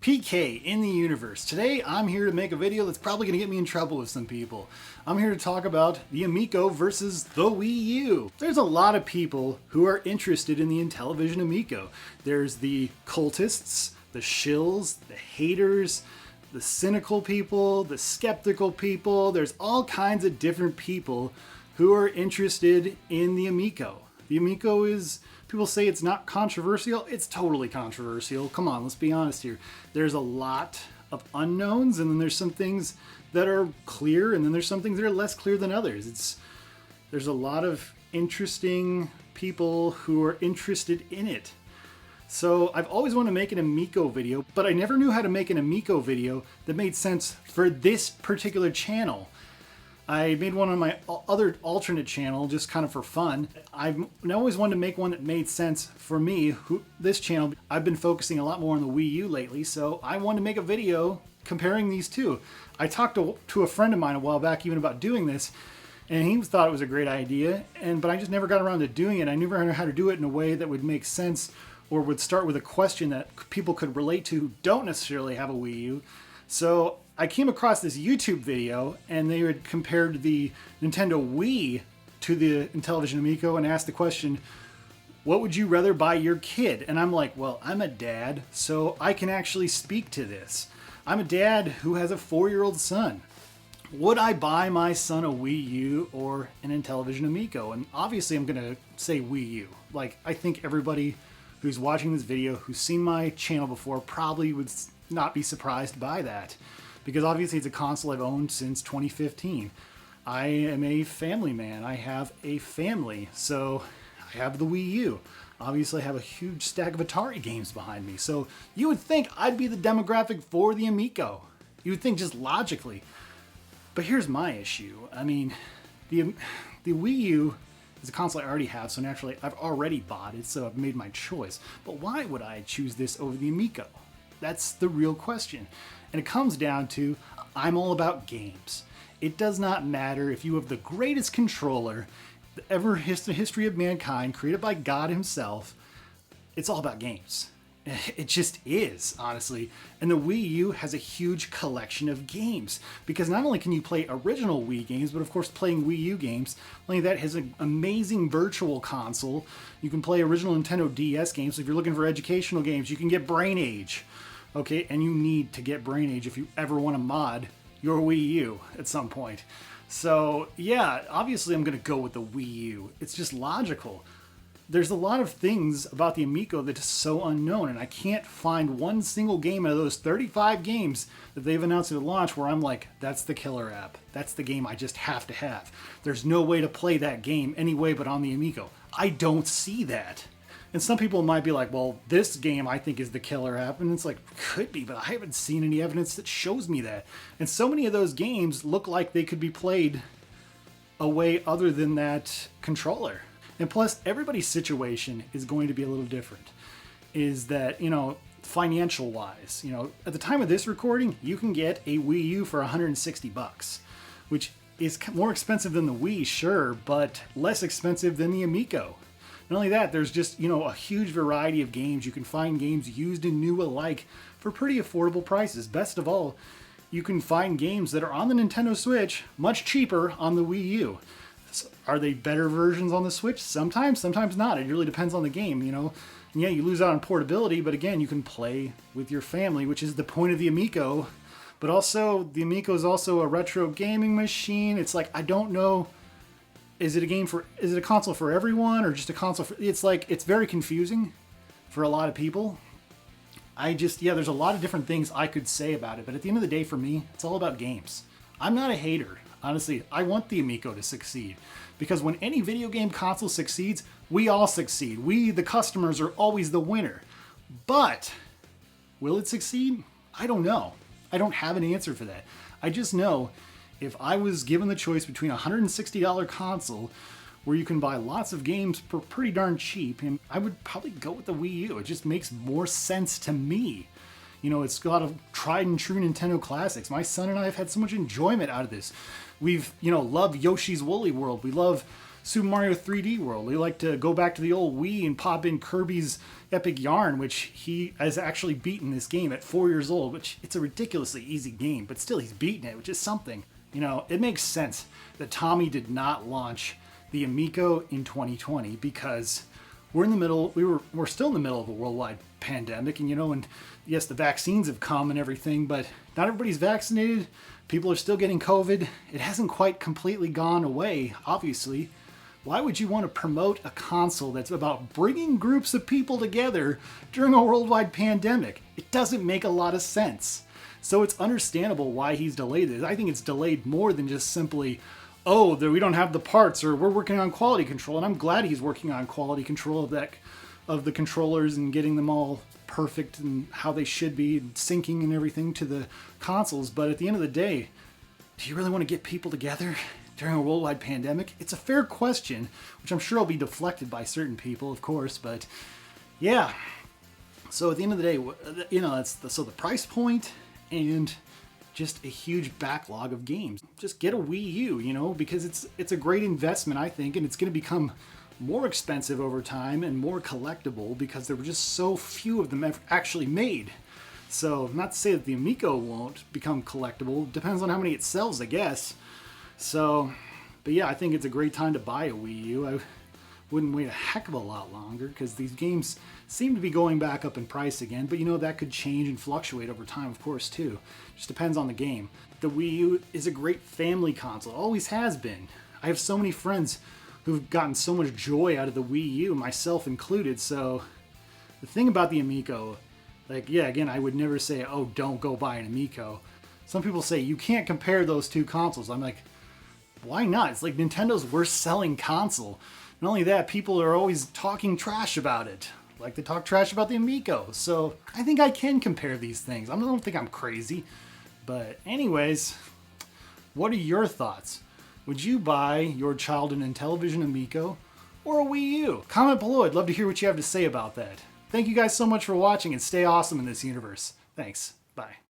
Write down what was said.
PK in the universe. Today I'm here to make a video that's probably going to get me in trouble with some people. I'm here to talk about the Amico versus the Wii U. There's a lot of people who are interested in the Intellivision Amico. There's the cultists, the shills, the haters, the cynical people, the skeptical people. There's all kinds of different people who are interested in the Amico. The Amico is, people say it's not controversial. It's totally controversial. Come on, let's be honest here. There's a lot of unknowns, and then there's some things that are clear, and then there's some things that are less clear than others. There's a lot of interesting people who are interested in it. So I've always wanted to make an Amico video, but I never knew how to make an Amico video that made sense for this particular channel. I made one on my other alternate channel just kind of for fun. I always wanted to make one that made sense for me, this channel. I've been focusing a lot more on the Wii U lately, so I wanted to make a video comparing these two. I talked to a friend of mine a while back even about doing this, and he thought it was a great idea, but I just never got around to doing it. I never knew how to do it in a way that would make sense or would start with a question that people could relate to who don't necessarily have a Wii U. So I came across this YouTube video, and they had compared the Nintendo Wii to the Intellivision Amico and asked the question, what would you rather buy your kid? And I'm like, well, I'm a dad, so I can actually speak to this. I'm a dad who has a 4-year-old son. Would I buy my son a Wii U or an Intellivision Amico? And obviously I'm gonna say Wii U. Like, I think everybody who's watching this video, who's seen my channel before, probably would not be surprised by that, because obviously it's a console I've owned since 2015. I am a family man. I have a family, so I have the Wii U. Obviously I have a huge stack of Atari games behind me, so you would think I'd be the demographic for the Amico. You would think just logically. But here's my issue. I mean, the Wii U is a console I already have, so naturally I've already bought it, so I've made my choice. But why would I choose this over the Amico? That's the real question. And it comes down to, I'm all about games. It does not matter if you have the greatest controller ever in the history of mankind, created by God himself. It's all about games. It just is, honestly. And the Wii U has a huge collection of games, because not only can you play original Wii games, but of course playing Wii U games. Not only that, has an amazing virtual console. You can play original Nintendo DS games. So if you're looking for educational games, you can get Brain Age. Okay, and you need to get Brain Age if you ever want to mod your Wii U at some point. So yeah, obviously I'm going to go with the Wii U. It's just logical. There's a lot of things about the Amico that is so unknown, and I can't find one single game out of those 35 games that they've announced at launch where I'm like, that's the killer app. That's the game I just have to have. There's no way to play that game any way but on the Amico. I don't see that. And some people might be like, well, this game I think is the killer app. And it's like, could be, but I haven't seen any evidence that shows me that. And so many of those games look like they could be played a way other than that controller. And plus, everybody's situation is going to be a little different. Is that, financial wise, at the time of this recording, you can get a Wii U for 160 bucks, which is more expensive than the Wii, sure, but less expensive than the Amico. Not only that, there's just, a huge variety of games. You can find games used and new alike for pretty affordable prices. Best of all, you can find games that are on the Nintendo Switch much cheaper on the Wii U. So are they better versions on the Switch? Sometimes, sometimes not. It really depends on the game, And yeah, you lose out on portability, but again, you can play with your family, which is the point of the Amico. But also, the Amico is also a retro gaming machine. It's like, I don't know. Is it a console for everyone, or just a console for, it's very confusing for a lot of people. There's a lot of different things I could say about it, but at the end of the day, for me, it's all about games. I'm not a hater. Honestly, I want the Amico to succeed, because when any video game console succeeds, we all succeed. We, the customers, are always the winner. But will it succeed? I don't know. I don't have an answer for that. I just know if I was given the choice between a $160 console where you can buy lots of games for pretty darn cheap, and I would probably go with the Wii U. It just makes more sense to me. It's got a lot of tried and true Nintendo classics. My son and I have had so much enjoyment out of this. We've, loved Yoshi's Woolly World. We love Super Mario 3D World. They like to go back to the old Wii and pop in Kirby's Epic Yarn, which he has actually beaten this game at 4 years old, which it's a ridiculously easy game, but still he's beaten it, which is something. You know, it makes sense that Tommy did not launch the Amico in 2020 because we're still in the middle of a worldwide pandemic, and and yes, the vaccines have come and everything, but not everybody's vaccinated. People are still getting COVID. It hasn't quite completely gone away, obviously. Why would you want to promote a console that's about bringing groups of people together during a worldwide pandemic? It doesn't make a lot of sense. So it's understandable why he's delayed this. I think it's delayed more than just simply, oh, we don't have the parts, or we're working on quality control. And I'm glad he's working on quality control of the controllers and getting them all perfect and how they should be, and syncing and everything to the consoles. But at the end of the day, do you really want to get people together during a worldwide pandemic? It's a fair question, which I'm sure will be deflected by certain people, of course. But yeah, so at the end of the day, so the price point and just a huge backlog of games. Just get a Wii U, because it's a great investment, I think, and it's going to become more expensive over time and more collectible because there were just so few of them actually made. So not to say that the Amico won't become collectible. Depends on how many it sells, I guess. So, but yeah, I think it's a great time to buy a Wii U. I wouldn't wait a heck of a lot longer because these games seem to be going back up in price again. But that could change and fluctuate over time, of course, too. Just depends on the game. The Wii U is a great family console. It always has been. I have so many friends who've gotten so much joy out of the Wii U, myself included. So the thing about the Amico, again, I would never say, oh, don't go buy an Amico. Some people say you can't compare those two consoles. I'm like, why not? It's like Nintendo's worst selling console. Not only that, people are always talking trash about it. Like they talk trash about the Amico. So I think I can compare these things. I don't think I'm crazy. But anyways, what are your thoughts? Would you buy your child an Intellivision Amico or a Wii U? Comment below. I'd love to hear what you have to say about that. Thank you guys so much for watching, and stay awesome in this universe. Thanks. Bye.